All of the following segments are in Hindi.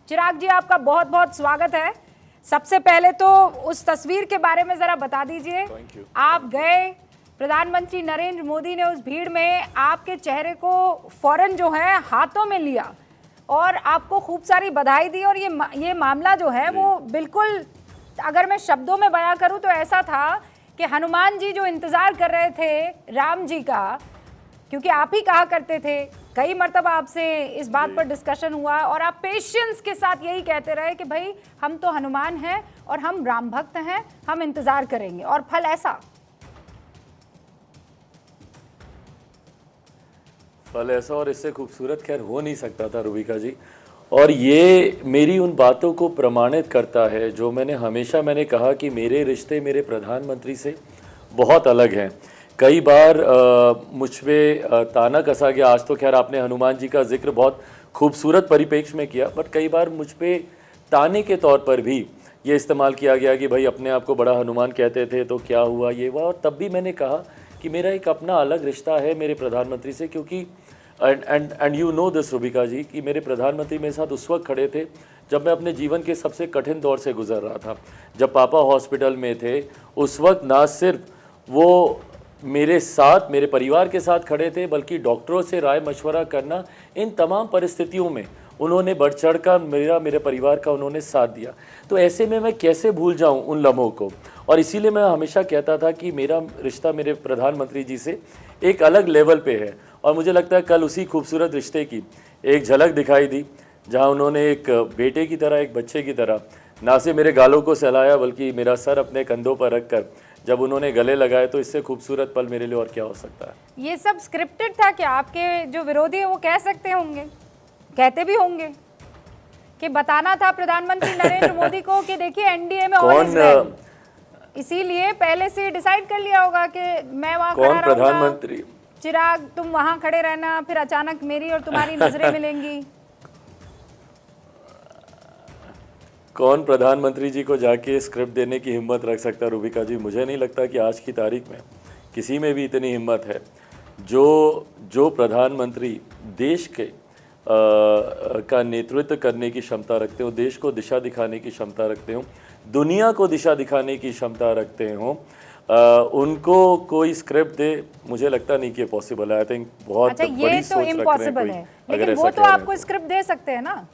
चिराग जी, आपका बहुत बहुत स्वागत है। सबसे पहले तो उस तस्वीर के बारे में जरा बता दीजिए। आप गए, प्रधानमंत्री नरेंद्र मोदी ने उस भीड़ में आपके चेहरे को फौरन जो है हाथों में लिया और आपको खूब सारी बधाई दी। और ये मामला जो है वो बिल्कुल, अगर मैं शब्दों में बयां करूं तो ऐसा था कि हनुमान जी जो इंतजार कर रहे थे राम जी का, क्योंकि आप ही कहा करते थे, कई मर्तबा आपसे इस बात पर डिस्कशन हुआ और आप पेशेंस के साथ यही कहते रहे कि भाई हम तो हनुमान हैं और हम राम भक्त हैं, हम इंतजार करेंगे। और फल ऐसा और इससे खूबसूरत खैर हो नहीं सकता था रूबिका जी। और ये मेरी उन बातों को प्रमाणित करता है जो मैंने कहा कि मेरे रिश्ते मेरे प्रधानमंत्री से बहुत अलग हैं। कई बार मुझ पे ताना कसा गया। आज तो खैर आपने हनुमान जी का जिक्र बहुत खूबसूरत परिप्रेक्ष्य में किया, बट कई बार मुझ पे ताने के तौर पर भी ये इस्तेमाल किया गया कि भाई अपने आप को बड़ा हनुमान कहते थे तो क्या हुआ, ये हुआ। और तब भी मैंने कहा कि मेरा एक अपना अलग रिश्ता है मेरे प्रधानमंत्री से, क्योंकि and you know this Rubika ji कि मेरे प्रधानमंत्री मेरे साथ उस वक्त खड़े थे जब मैं अपने जीवन के सबसे कठिन दौर से गुजर रहा था। जब पापा हॉस्पिटल में थे उस वक्त ना सिर्फ वो मेरे साथ, मेरे परिवार के साथ खड़े थे, बल्कि डॉक्टरों से राय मशवरा करना, इन तमाम परिस्थितियों में उन्होंने बढ़ चढ़ कर मेरे परिवार का उन्होंने साथ दिया। तो ऐसे में मैं कैसे भूल जाऊं उन लम्हों को। और इसीलिए मैं हमेशा कहता था कि मेरा रिश्ता मेरे प्रधानमंत्री जी से एक अलग लेवल पे है। और मुझे लगता है कल उसी खूबसूरत रिश्ते की एक झलक दिखाई दी, जहाँ उन्होंने एक बेटे की तरह, एक बच्चे की तरह ना सिर्फ मेरे गालों को सहलाया बल्कि मेरा सर अपने कंधों पर रख कर जब उन्होंने गले लगाए, तो इससे खूबसूरत पल मेरे लिए और क्या हो सकता है। ये सब स्क्रिप्टेड था कि आपके जो विरोधी है वो कह सकते होंगे, कहते भी होंगे कि बताना था प्रधानमंत्री नरेंद्र मोदी को कि देखिए एनडीए में ऑल इज वेल, इसीलिए पहले से डिसाइड कर लिया होगा कि मैं वहां खड़ा रहूंगा, प्रधानमंत्री चिराग तुम वहां खड़े रहना, फिर अचानक मेरी और तुम्हारी नजरें मिलेंगी। कौन प्रधानमंत्री जी को जाके स्क्रिप्ट देने की हिम्मत रख सकता है रूबिका जी? मुझे नहीं लगता कि आज की तारीख में किसी में भी इतनी हिम्मत है। जो प्रधानमंत्री देश के का नेतृत्व करने की क्षमता रखते हो, देश को दिशा दिखाने की क्षमता रखते हो, दुनिया को दिशा दिखाने की क्षमता रखते हो, उनको कोई स्क्रिप्ट दे, मुझे लगता नहीं कि पॉसिबल है। आई थिंक बहुत अच्छा, बड़ी ये तो सोच रख रहे हैं इम्पॉसिबल है, लेकिन वो तो आपको स्क्रिप्ट दे सकते हैं ना।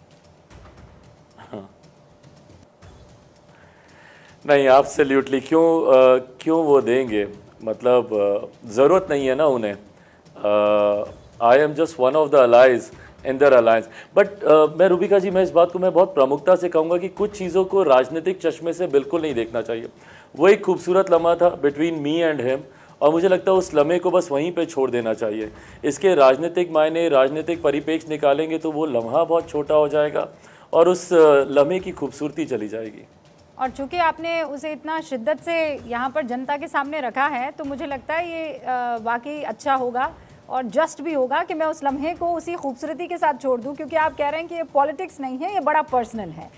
नहीं, एब्सोल्युटली क्यों वो देंगे? मतलब ज़रूरत नहीं है ना उन्हें। I am just one of the allies in their alliance. But मैं रूबिका जी, मैं इस बात को मैं बहुत प्रमुखता से कहूँगा कि कुछ चीज़ों को राजनीतिक चश्मे से बिल्कुल नहीं देखना चाहिए। वो एक खूबसूरत लम्हा था बिटवीन मी एंड हिम, और मुझे लगता है उस लम्हे को बस वहीं पे छोड़ देना चाहिए। इसके राजनीतिक मायने, राजनीतिक परिप्रेक्ष्य निकालेंगे तो वो लम्हा बहुत छोटा हो जाएगा और उस लम्हे की खूबसूरती चली जाएगी। और चूंकि आपने उसे इतना शिद्दत से यहाँ पर जनता के सामने रखा है, तो मुझे लगता है ये वाकई अच्छा होगा और जस्ट भी होगा कि मैं उस लम्हे को उसी खूबसूरती के साथ छोड़ दूँ, क्योंकि आप कह रहे हैं कि ये पॉलिटिक्स नहीं है, ये बड़ा पर्सनल है।